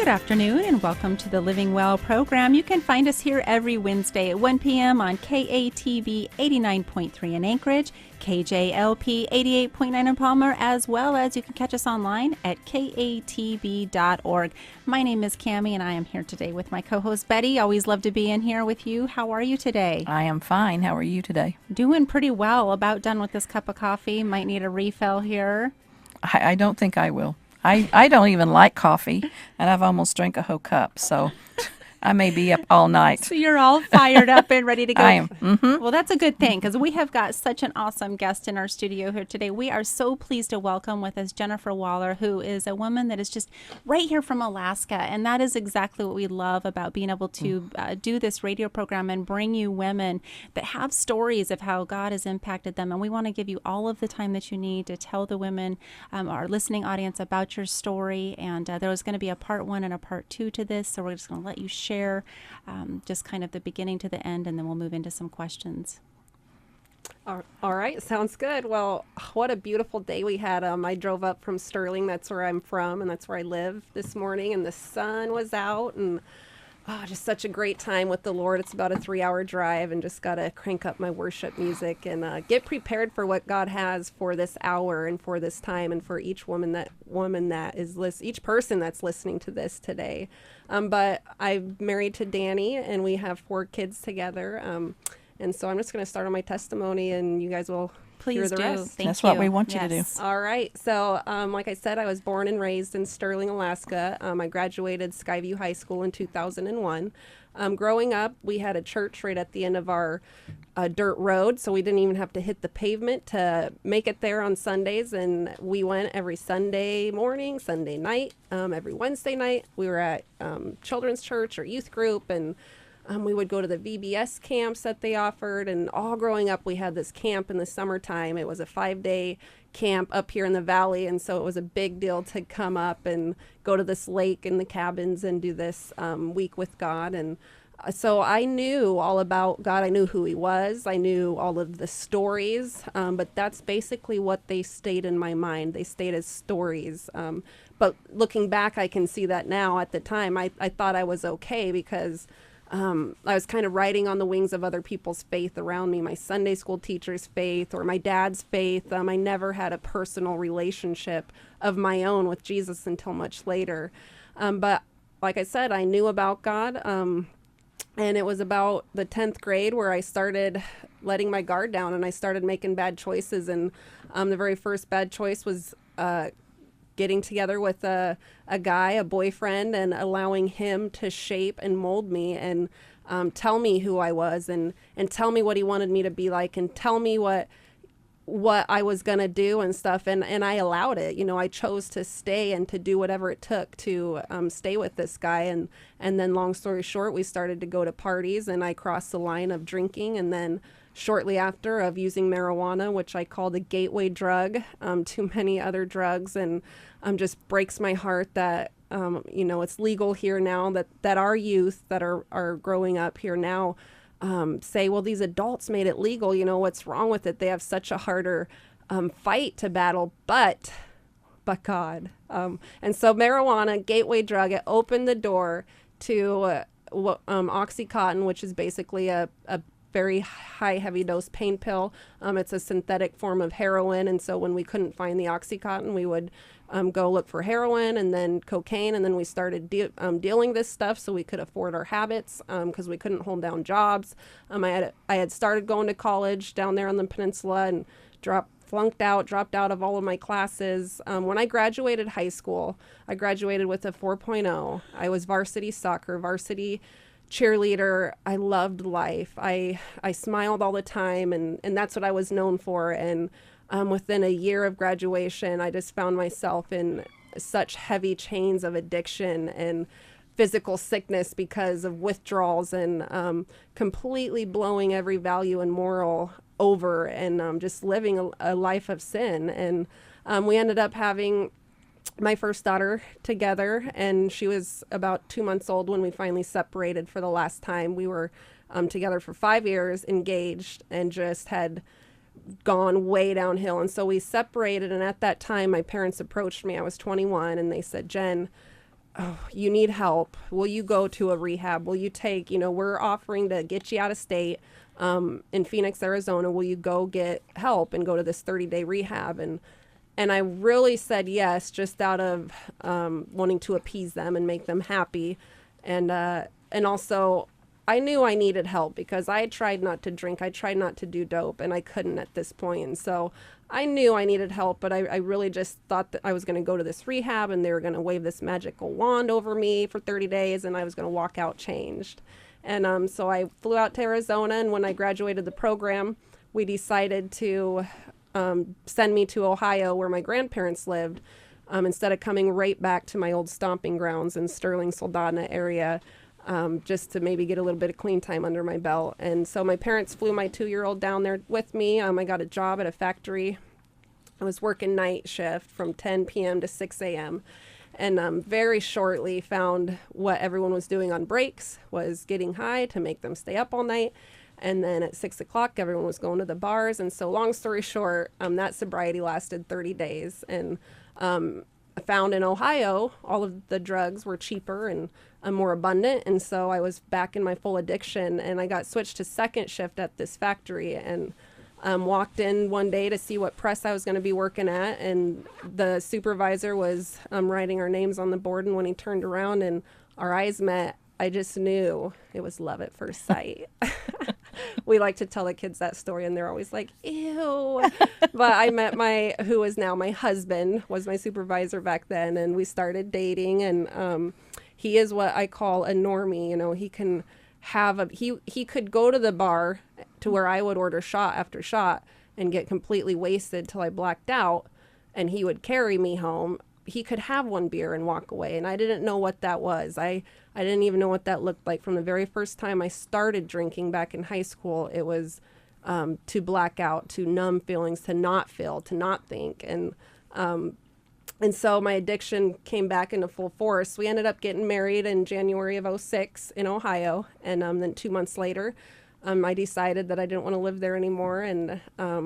Good afternoon and welcome to the Living Well program. You can find us here every Wednesday at 1 p.m. on KATV 89.3 in Anchorage, KJLP 88.9 in Palmer, as well as you can catch us online at katv.org. My name is Cammie and I am here today with my co-host Betty. Always love to be in here with you. How are you today? I am fine. How are you today? Doing pretty well. About done with this cup of coffee. Might need a refill here. I don't think I will. I don't even like coffee, and I've almost drank a whole cup, so I may be up all night. So you're all fired up and ready to go. I am. Mm-hmm. Well, that's a good thing because we have got such an awesome guest in our studio here today. We are so pleased to welcome with us Jennifer Waller, who is a woman that is just right here from Alaska. And that is exactly what we love about being able to do this radio program and bring you women that have stories of how God has impacted them. And we want to give you all of the time that you need to tell the women, our listening audience, about your story. And there was going to be a part 1 and a part 2 to this. So we're just going to let you share just kind of the beginning to the end, and then we'll move into some questions. All right, sounds good. Well, what a beautiful day we had. I drove up from Sterling, that's where I'm from, and that's where I live this morning, and the sun was out, and just such a great time with the Lord. It's about a 3-hour drive, and just got to crank up my worship music and get prepared for what God has for this hour and for this time and for each each person that's listening to this today. But I'm married to Danny, and we have 4 kids together. And so I'm just going to start on my testimony, and you guys will hear the rest. That's what we want you to do. All right. So, like I said, I was born and raised in Sterling, Alaska. I graduated Skyview High School in 2001. Growing up, we had a church right at the end of our dirt road, so we didn't even have to hit the pavement to make it there on Sundays. And we went every Sunday morning, Sunday night, every Wednesday night. We were at children's church or youth group, and we would go to the VBS camps that they offered. And all growing up, we had this camp in the summertime. It was a 5-day camp up here in the valley, and so it was a big deal to come up and go to this lake in the cabins and do this week with God. And so I knew all about God. I knew who he was. I knew all of the stories, but that's basically what they stayed in my mind. They stayed as stories. But looking back, I can see that now. At the time, I thought I was okay because I was kind of riding on the wings of other people's faith around me, my Sunday school teacher's faith or my dad's faith. I never had a personal relationship of my own with Jesus until much later. But like I said, I knew about God. And it was about the 10th grade where I started letting my guard down and I started making bad choices. And the very first bad choice was getting together with a guy, a boyfriend, and allowing him to shape and mold me and tell me who I was and tell me what he wanted me to be like and tell me what I was going to do and stuff. And I allowed it. You know, I chose to stay and to do whatever it took to stay with this guy. And then long story short, we started to go to parties and I crossed the line of drinking and then shortly after of using marijuana, which I call the gateway drug to many other drugs. And just breaks my heart that, it's legal here now, that our youth that are growing up here now say, well, these adults made it legal. You know, what's wrong with it? They have such a harder fight to battle, but God. And so marijuana, gateway drug, it opened the door to Oxycontin, which is basically a very high, heavy dose pain pill. It's a synthetic form of heroin. And so when we couldn't find the Oxycontin, we would go look for heroin and then cocaine. And then we started dealing this stuff so we could afford our habits because we couldn't hold down jobs. I had started going to college down there on the peninsula and dropped out of all of my classes. When I graduated high school, I graduated with a 4.0. I was varsity soccer, varsity cheerleader. I loved life. I smiled all the time, and that's what I was known for. And within a year of graduation, I just found myself in such heavy chains of addiction and physical sickness because of withdrawals and completely blowing every value and moral over and just living a life of sin. And we ended up having my first daughter together, and she was about 2 months old when we finally separated for the last time. We were together for 5 years, engaged, and just had gone way downhill. And so we separated, and at that time my parents approached me. I was 21, and they said, Jen, oh, you need help. Will you go to a rehab? Will you take, we're offering to get you out of state in Phoenix, Arizona. Will you go get help and go to this 30-day rehab? And I really said yes, just out of wanting to appease them and make them happy. And also, I knew I needed help because I tried not to drink. I tried not to do dope, and I couldn't at this point. And so I knew I needed help, but I really just thought that I was going to go to this rehab and they were going to wave this magical wand over me for 30 days and I was going to walk out changed. And so I flew out to Arizona, and when I graduated the program, we decided to send me to Ohio where my grandparents lived, instead of coming right back to my old stomping grounds in Sterling, Soldotna area, just to maybe get a little bit of clean time under my belt. And so my parents flew my 2-year-old down there with me. I got a job at a factory. I was working night shift from 10 p.m. to 6 a.m. And very shortly found what everyone was doing on breaks was getting high to make them stay up all night. And then at 6 o'clock, everyone was going to the bars. And so long story short, that sobriety lasted 30 days. And I found in Ohio, all of the drugs were cheaper and more abundant. And so I was back in my full addiction, and I got switched to second shift at this factory, and walked in one day to see what press I was going to be working at. And the supervisor was writing our names on the board. And when he turned around and our eyes met, I just knew it was love at first sight. We like to tell the kids that story, and they're always like, ew. But I met who is now my husband, was my supervisor back then, and we started dating. And he is what I call a normie. He can have he could go to the bar to where I would order shot after shot and get completely wasted till I blacked out, and he would carry me home. He could have one beer and walk away, and I didn't know what that was. I didn't even know what that looked like. From the very first time I started drinking back in high school, it was to black out, to numb feelings, to not feel, to not think. And so my addiction came back into full force. We ended up getting married in January of 2006 in Ohio, and then 2 months later, I decided that I didn't want to live there anymore, and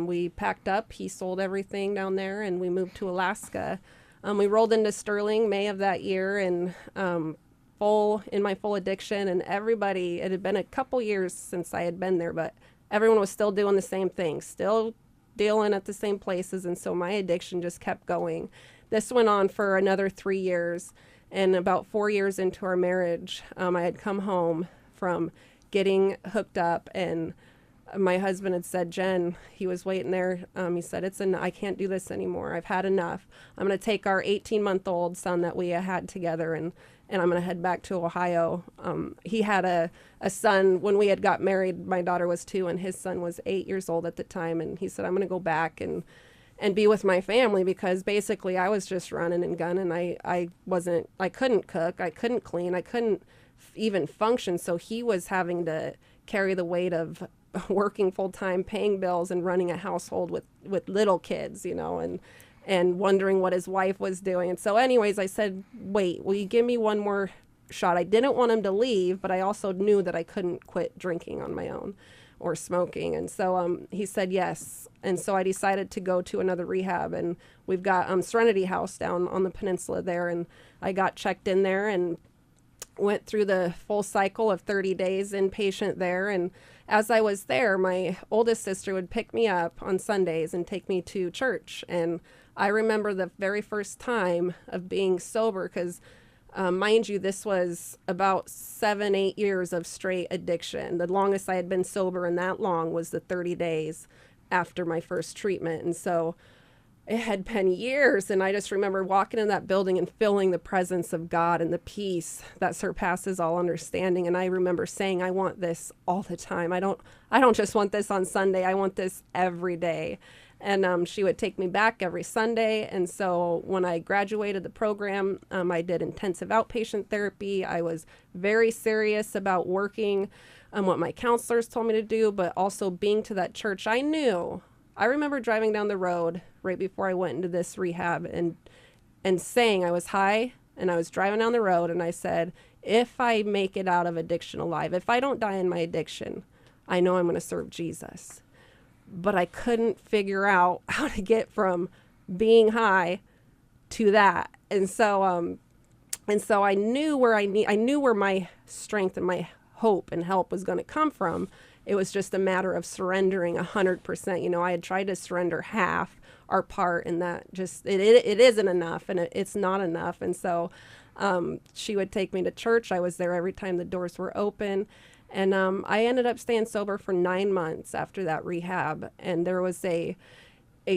we packed up. He sold everything down there, and we moved to Alaska. We rolled into Sterling May of that year, and in my full addiction, and everybody, it had been a couple years since I had been there, but everyone was still doing the same thing, still dealing at the same places, and so my addiction just kept going. This went on for another 3 years, and about 4 years into our marriage, I had come home from getting hooked up, and my husband had said, Jen, he was waiting there. He said, I can't do this anymore. I've had enough. I'm going to take our 18-month-old son that we had together, and I'm going to head back to Ohio. He had a son when we had got married. My daughter was 2, and his son was 8 years old at the time. And he said, I'm going to go back and be with my family, because basically I was just running and gunning. I couldn't cook. I couldn't clean. I couldn't even function. So he was having to carry the weight of working full time, paying bills, and running a household with little kids, and wondering what his wife was doing. And so anyways, I said, wait, will you give me one more shot? I didn't want him to leave, but I also knew that I couldn't quit drinking on my own or smoking. And so he said yes. And so I decided to go to another rehab, and we've got Serenity House down on the peninsula there. And I got checked in there and went through the full cycle of 30 days inpatient there. And as I was there, my oldest sister would pick me up on Sundays and take me to church. And I remember the very first time of being sober, because mind you, this was about 7-8 years of straight addiction. The longest I had been sober in that long was the 30 days after my first treatment. And so it had been years, and I just remember walking in that building and feeling the presence of God and the peace that surpasses all understanding. And I remember saying, I want this all the time. I don't just want this on Sunday. I want this every day. And she would take me back every Sunday. And so when I graduated the program, I did intensive outpatient therapy. I was very serious about working what my counselors told me to do, but also being to that church. I remember driving down the road right before I went into this rehab and saying, I was high and I was driving down the road, and I said, if I make it out of addiction alive, if I don't die in my addiction, I know I'm going to serve Jesus. But I couldn't figure out how to get from being high to that. And so And so I knew I knew where my strength and my hope and help was going to come from. It was just a matter of surrendering 100%. You know, I had tried to surrender half our part, and that just, it isn't enough, and it's not enough. And so she would take me to church. I was there every time the doors were open. And I ended up staying sober for 9 months after that rehab. And there was a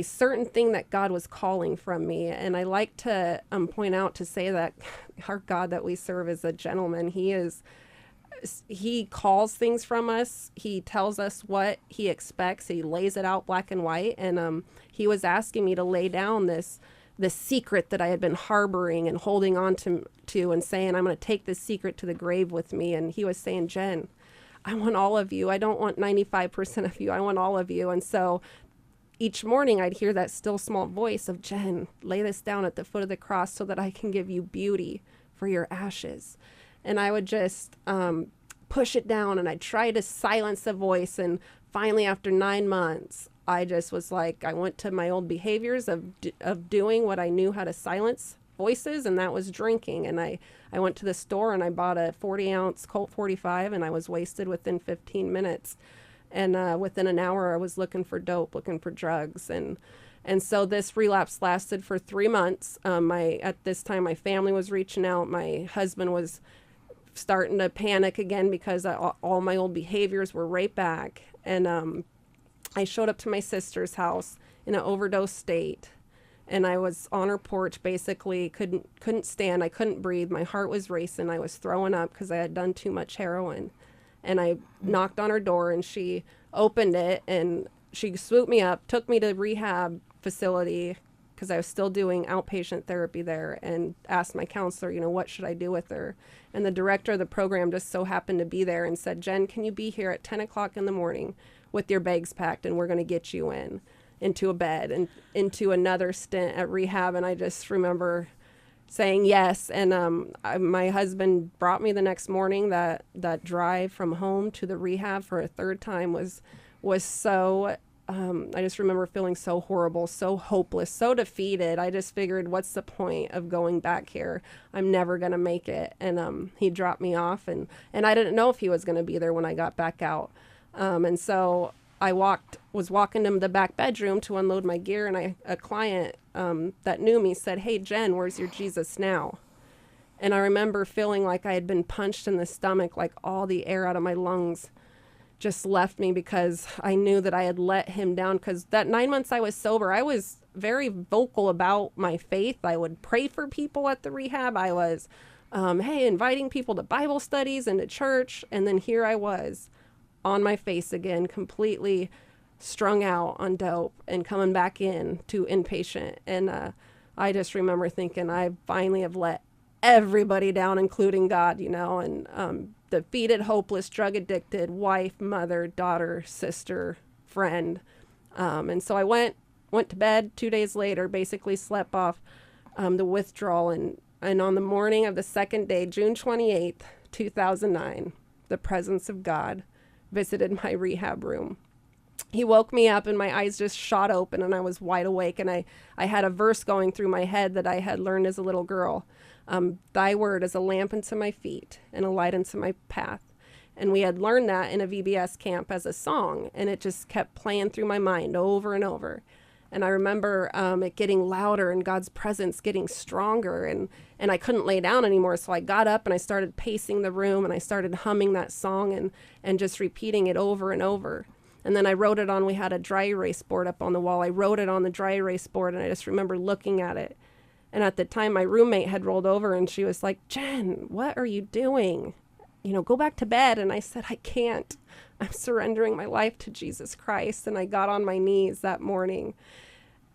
certain thing that God was calling from me. And I like to point out to say that our God that we serve is a gentleman. He calls things from us. He tells us what he expects. He lays it out black and white. And he was asking me to lay down this secret that I had been harboring and holding on to and saying, I'm going to take this secret to the grave with me. And he was saying, Jen, I want all of you. I don't want 95% of you. I want all of you. And so each morning I'd hear that still small voice of, Jen, lay this down at the foot of the cross so that I can give you beauty for your ashes. And I would just push it down, and I'd try to silence the voice. And finally, after 9 months, I just was like, I went to my old behaviors of doing what I knew how to silence voices, and that was drinking. And I went to the store and I bought a 40-ounce Colt 45, and I was wasted within 15 minutes. And within an hour, I was looking for dope, looking for drugs. And so this relapse lasted for 3 months. At this time, my family was reaching out. My husband was starting to panic again because all my old behaviors were right back. And I showed up to my sister's house in an overdose state. And I was on her porch, basically couldn't stand. I couldn't breathe. My heart was racing. I was throwing up because I had done too much heroin. And I knocked on her door, and she opened it, and she swooped me up, took me to the rehab facility because I was still doing outpatient therapy there, and asked my counselor, what should I do with her? And the director of the program just so happened to be there and said, Jen, can you be here at 10 o'clock in the morning with your bags packed, and we're going to get you into a bed and into another stint at rehab. And I just remember saying yes. And my husband brought me the next morning. That drive from home to the rehab for a third time was so, I just remember feeling so horrible, so hopeless, so defeated. I just figured, what's the point of going back here? I'm never going to make it. And he dropped me off, and I didn't know if he was going to be there when I got back out. And so I was walking to the back bedroom to unload my gear, and a client that knew me said, hey, Jen, where's your Jesus now? And I remember feeling like I had been punched in the stomach, like all the air out of my lungs just left me, because I knew that I had let him down. Because that 9 months I was sober, I was very vocal about my faith. I would pray for people at the rehab. I was, inviting people to Bible studies and to church. And then here I was on my face again, completely strung out on dope and coming back in to inpatient. And I just remember thinking, I finally have let everybody down, including God, and defeated, hopeless, drug addicted wife, mother, daughter, sister, friend. And so I went to bed 2 days later, basically slept off the withdrawal. And on the morning of the second day, June 28th, 2009, the presence of God visited my rehab room. He woke me up, and my eyes just shot open, and I was wide awake. And I had a verse going through my head that I had learned as a little girl. Thy word is a lamp unto my feet and a light unto my path. And we had learned that in a VBS camp as a song, and it just kept playing through my mind over and over. And I remember it getting louder and God's presence getting stronger, and I couldn't lay down anymore. So I got up and I started pacing the room, and I started humming that song and just repeating it over and over. And then I wrote it on, we had a dry erase board up on the wall. I wrote it on the dry erase board, and I just remember looking at it. And at the time, my roommate had rolled over, and she was like, Jen, what are you doing? Go back to bed. And I said, I can't. I'm surrendering my life to Jesus Christ. And I got on my knees that morning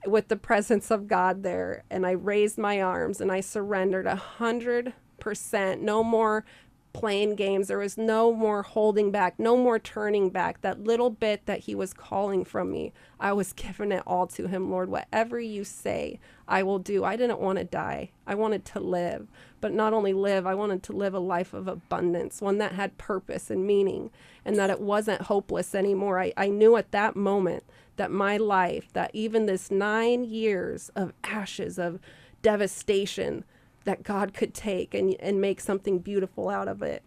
with the presence of God there, and I raised my arms, and I surrendered 100%. No more playing games. There was no more holding back, no more turning back. That little bit that he was calling from me, I was giving it all to him. Lord, whatever you say, I will do. I didn't want to die. I wanted to live. But not only live, I wanted to live a life of abundance, one that had purpose and meaning, and that it wasn't hopeless anymore. I knew at that moment that my life, that even this 9 years of ashes, of devastation, that God could take and make something beautiful out of it.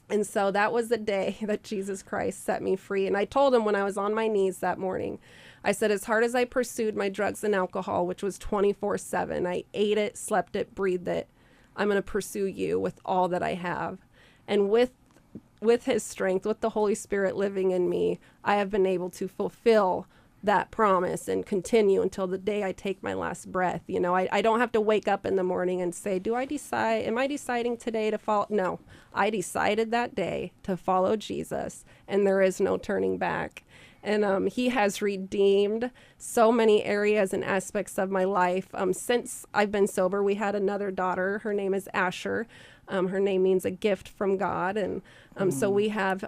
And so that was the day that Jesus Christ set me free. And I told him when I was on my knees that morning, I said, as hard as I pursued my drugs and alcohol, which was 24/7, I ate it, slept it, breathed it, I'm going to pursue you with all that I have. And with his strength, with the Holy Spirit living in me, I have been able to fulfill that promise and continue until the day I take my last breath. You know, I don't have to wake up in the morning and say, am I deciding today to follow? No, I decided that day to follow Jesus, and there is no turning back. And he has redeemed so many areas and aspects of my life. Since I've been sober, we had another daughter. Her name is Asher. Her name means a gift from God. And so we have,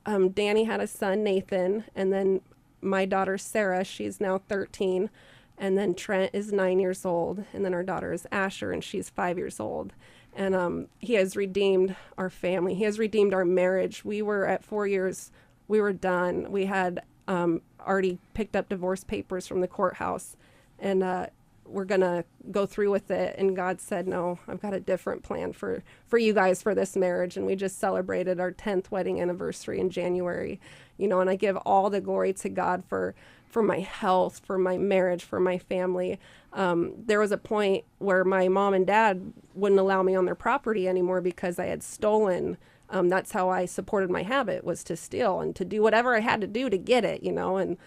Danny had a son, Nathan, and then my daughter, Sarah, she's now 13. And then Trent is 9 years old. And then our daughter is Asher, and she's 5 years old. And he has redeemed our family. He has redeemed our marriage. We were at 4 years, we were done. We had already picked up divorce papers from the courthouse, and we're going to go through with it. And God said, no, I've got a different plan for you guys for this marriage. And we just celebrated our 10th wedding anniversary in January, you know, and I give all the glory to God for my health, for my marriage, for my family. There was a point where my mom and dad wouldn't allow me on their property anymore because I had stolen. That's how I supported my habit, was to steal and to do whatever I had to do to get it, you know. And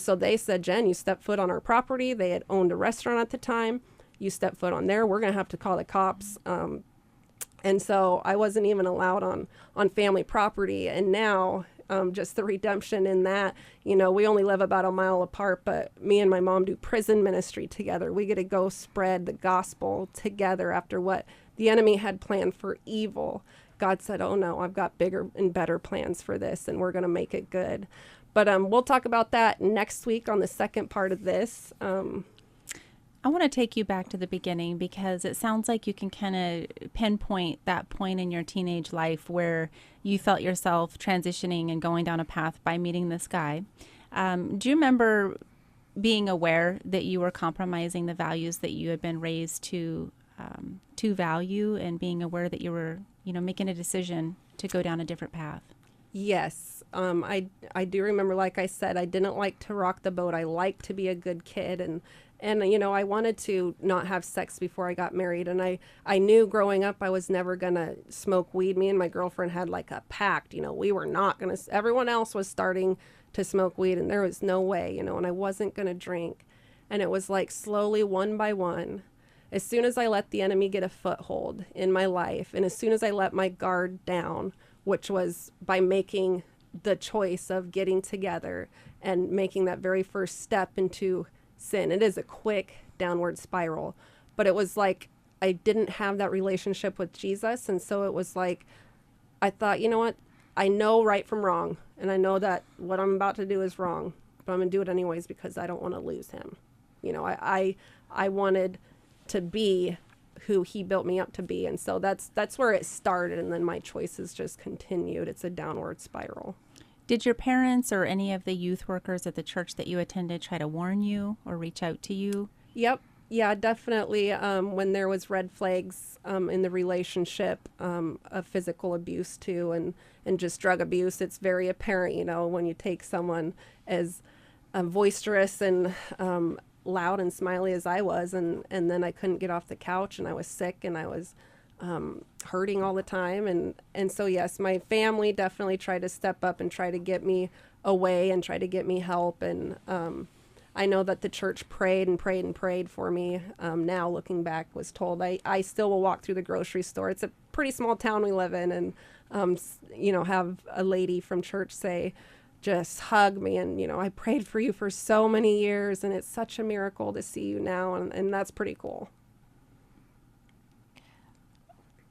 so they said, Jen, you step foot on our property. They had owned a restaurant at the time. You step foot on there, we're going to have to call the cops. And so I wasn't even allowed on family property. And now just the redemption in that, you know, we only live about a mile apart, but me and my mom do prison ministry together. We get to go spread the gospel together after what the enemy had planned for evil. God said, oh no, I've got bigger and better plans for this, and we're going to make it good. But we'll talk about that next week on the second part of this. I want to take you back to the beginning, because it sounds like you can kind of pinpoint that point in your teenage life where you felt yourself transitioning and going down a path by meeting this guy. Do you remember being aware that you were compromising the values that you had been raised to value, and being aware that you were, you know, making a decision to go down a different path? Yes. I do remember, like I said, I didn't like to rock the boat. I liked to be a good kid, and you know, I wanted to not have sex before I got married. And I knew growing up I was never going to smoke weed. Me and my girlfriend had like a pact, you know, we were not going to, everyone else was starting to smoke weed, and there was no way, you know, and I wasn't going to drink. And it was like slowly, one by one, as soon as I let the enemy get a foothold in my life, and as soon as I let my guard down, which was by making the choice of getting together and making that very first step into sin. It is a quick downward spiral, but it was like I didn't have that relationship with Jesus. And so it was like, I thought, you know what? I know right from wrong, and I know that what I'm about to do is wrong, but I'm going to do it anyways because I don't want to lose him. You know, I wanted to be who he built me up to be. And so that's where it started. And then my choices just continued. It's a downward spiral. Did your parents or any of the youth workers at the church that you attended try to warn you or reach out to you? Yep. Yeah, definitely. When there was red flags in the relationship of physical abuse too, and just drug abuse, it's very apparent, you know, when you take someone as boisterous and loud and smiley as I was, and then I couldn't get off the couch, and I was sick, and I was hurting all the time. And so, yes, my family definitely tried to step up and try to get me away and try to get me help. And I know that the church prayed and prayed and prayed for me. Now, looking back, was told I still will walk through the grocery store. It's a pretty small town we live in, and, you know, have a lady from church say, just hug me. And, you know, I prayed for you for so many years, and it's such a miracle to see you now. And that's pretty cool.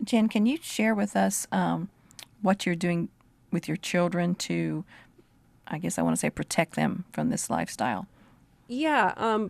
Jen, can you share with us what you're doing with your children to, I guess I want to say, protect them from this lifestyle? Yeah,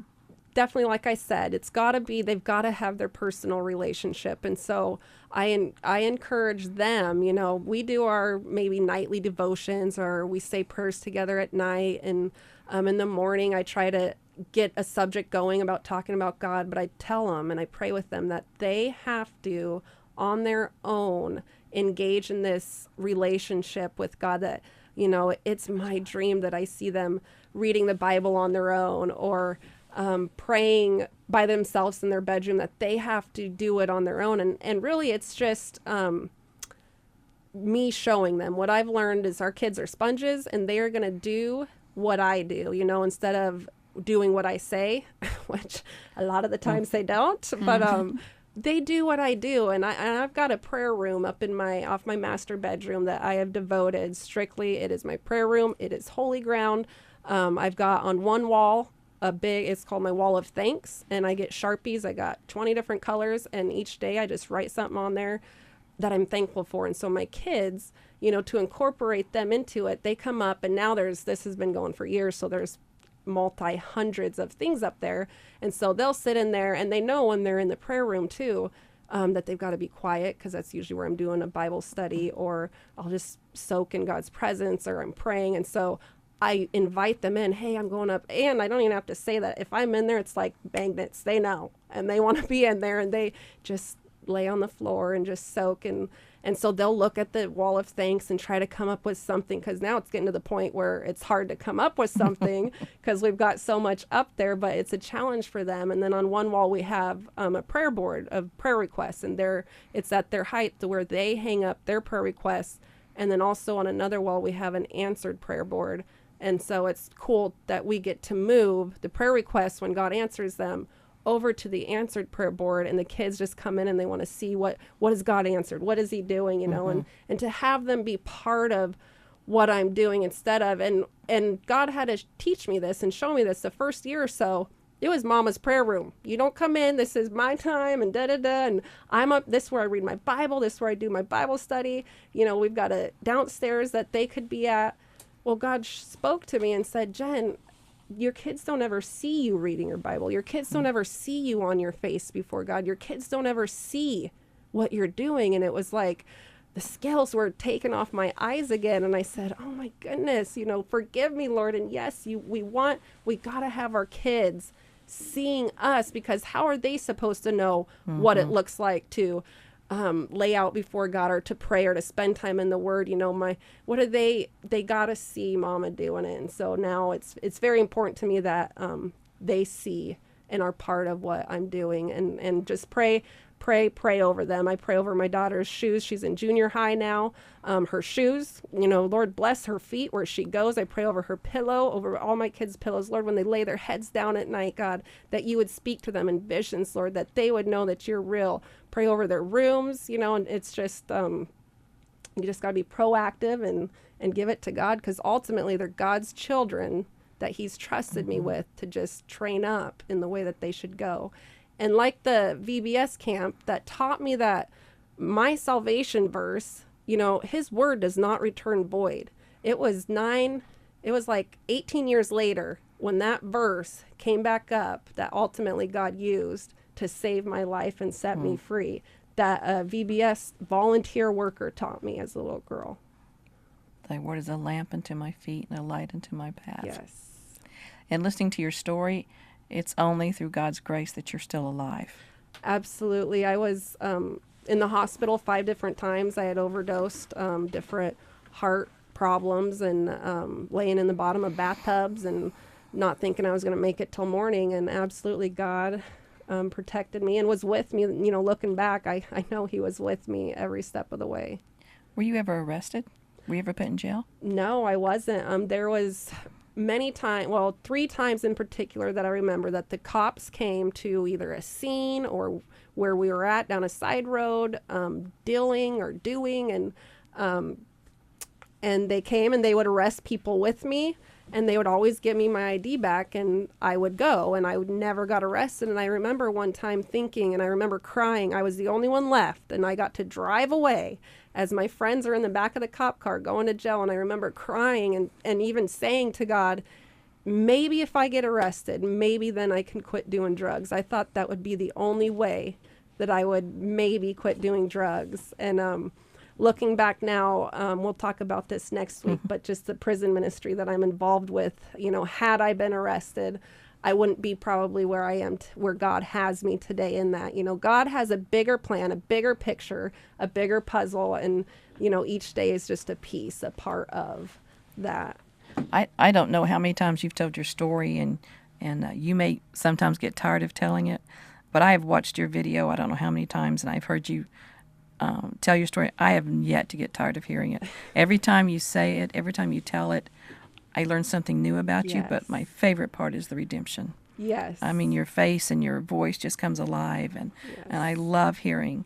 definitely. Like I said, they've got to have their personal relationship. And so I encourage them, you know, we do our maybe nightly devotions, or we say prayers together at night. And in the morning, I try to get a subject going about talking about God, but I tell them and I pray with them that they have to, on their own, engage in this relationship with God. That, it's my dream that I see them reading the Bible on their own, or praying by themselves in their bedroom, that they have to do it on their own. And really, it's just me showing them. What I've learned is our kids are sponges, and they are going to do what I do, instead of doing what I say, which a lot of the times they don't, but they do what I do. And I've got a prayer room up in off my master bedroom that I have devoted strictly. It is my prayer room. It is holy ground. I've got on one wall it's called my wall of thanks, and I get Sharpies. I got 20 different colors, and each day I just write something on there that I'm thankful for. And so my kids, to incorporate them into it, they come up, and now this has been going for years, so there's hundreds of things up there. And so they'll sit in there, and they know when they're in the prayer room too, that they've got to be quiet, because that's usually where I'm doing a Bible study, or I'll just soak in God's presence, or I'm praying. And so I invite them in. Hey, I'm going up. And I don't even have to say that. If I'm in there, it's like magnets. They know, and they want to be in there, and they just lay on the floor and just soak. And so they'll look at the wall of thanks and try to come up with something, because now it's getting to the point where it's hard to come up with something because we've got so much up there, but it's a challenge for them. And then on one wall we have a prayer board of prayer requests, and it's at their height to where they hang up their prayer requests. And then also on another wall we have an answered prayer board. And so it's cool that we get to move the prayer requests when God answers them over to the answered prayer board, and the kids just come in and they want to see what has God answered, what is he doing, and to have them be part of what I'm doing instead of, and God had to teach me this and show me this the first year or so. It was Mama's prayer room. You don't come in, this is my time, and and I'm up, this is where I read my Bible, this is where I do my Bible study. We've got a downstairs that they could be at. Well, God spoke to me and said, Jen, your kids don't ever see you reading your Bible. Your kids don't ever see you on your face before God. Your kids don't ever see what you're doing. And it was like the scales were taken off my eyes again. And I said, oh my goodness, forgive me, Lord. And yes, we got to have our kids seeing us, because how are they supposed to know what it looks like to lay out before God, or to pray, or to spend time in the Word? What are they got to see Mama doing it. And so now it's very important to me that they see and are part of what I'm doing, and just pray over them. I pray over my daughter's shoes. She's in junior high now. Her shoes, Lord bless her feet where she goes. I pray over her pillow, over all my kids' pillows. Lord, when they lay their heads down at night, God, that you would speak to them in visions, Lord, that they would know that you're real. Pray over their rooms, and it's just, you just got to be proactive and give it to God, because ultimately they're God's children that he's trusted me with to just train up in the way that they should go. And like the VBS camp that taught me that my salvation verse, his word does not return void. It was like 18 years later when that verse came back up that ultimately God used to save my life and set me free, that a VBS volunteer worker taught me as a little girl. Thy word is a lamp unto my feet and a light unto my path. Yes. And listening to your story, it's only through God's grace that you're still alive. Absolutely. I was in the hospital 5 different times. I had overdosed, different heart problems, and laying in the bottom of bathtubs and not thinking I was going to make it till morning. And absolutely God protected me and was with me. Looking back, I know he was with me every step of the way. Were you ever arrested? Were you ever put in jail? No, I wasn't. There was many times, 3 times in particular that I remember, that the cops came to either a scene or where we were at down a side road, dealing or doing, and they came and they would arrest people with me, and they would always give me my ID back, and I would go, and I would never got arrested. And I remember one time thinking, and I remember crying, I was the only one left, and I got to drive away as my friends are in the back of the cop car going to jail. And I remember crying and even saying to God, maybe if I get arrested, maybe then I can quit doing drugs. I thought that would be the only way that I would maybe quit doing drugs. And looking back now, we'll talk about this next week, but just the prison ministry that I'm involved with, had I been arrested, I wouldn't be probably where I am, where God has me today in that. You know, God has a bigger plan, a bigger picture, a bigger puzzle, and, you know, each day is just a piece, a part of that. I don't know how many times you've told your story, and you may sometimes get tired of telling it, but I have watched your video I don't know how many times, and I've heard you tell your story. I have yet to get tired of hearing it. Every time you say it, every time you tell it, I learn something new about you, but Yes. my favorite part is the redemption. Yes. I mean, your face and your voice just comes alive, and I love hearing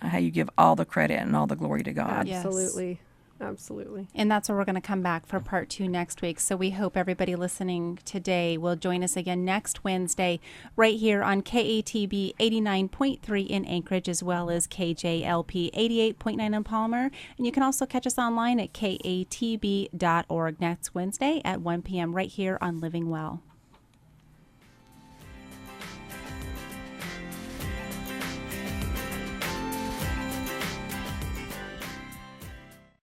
how you give all the credit and all the glory to God. Yes. Absolutely. Absolutely. And that's where we're going to come back for part 2 next week. So we hope everybody listening today will join us again next Wednesday right here on KATB 89.3 in Anchorage, as well as KJLP 88.9 in Palmer. And you can also catch us online at katb.org next Wednesday at 1 p.m. right here on Living Well.